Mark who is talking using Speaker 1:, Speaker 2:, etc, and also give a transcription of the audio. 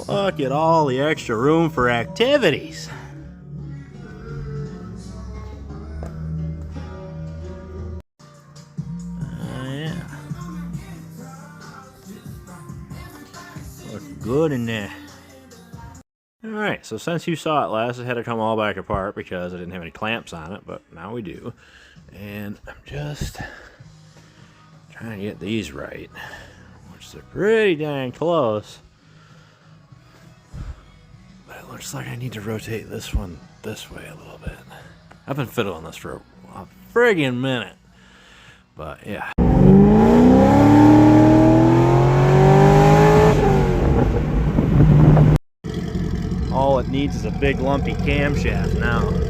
Speaker 1: Look at all the extra room for activities. Yeah. Look good in there. Alright, so since you saw it last, I had to come all back apart because I didn't have any clamps on it, but now we do. And I'm just trying to get these right, which they're pretty dang close. But it looks like I need to rotate this one this way a little bit. I've been fiddling this for a friggin' minute. But yeah. All it needs is a big lumpy camshaft now.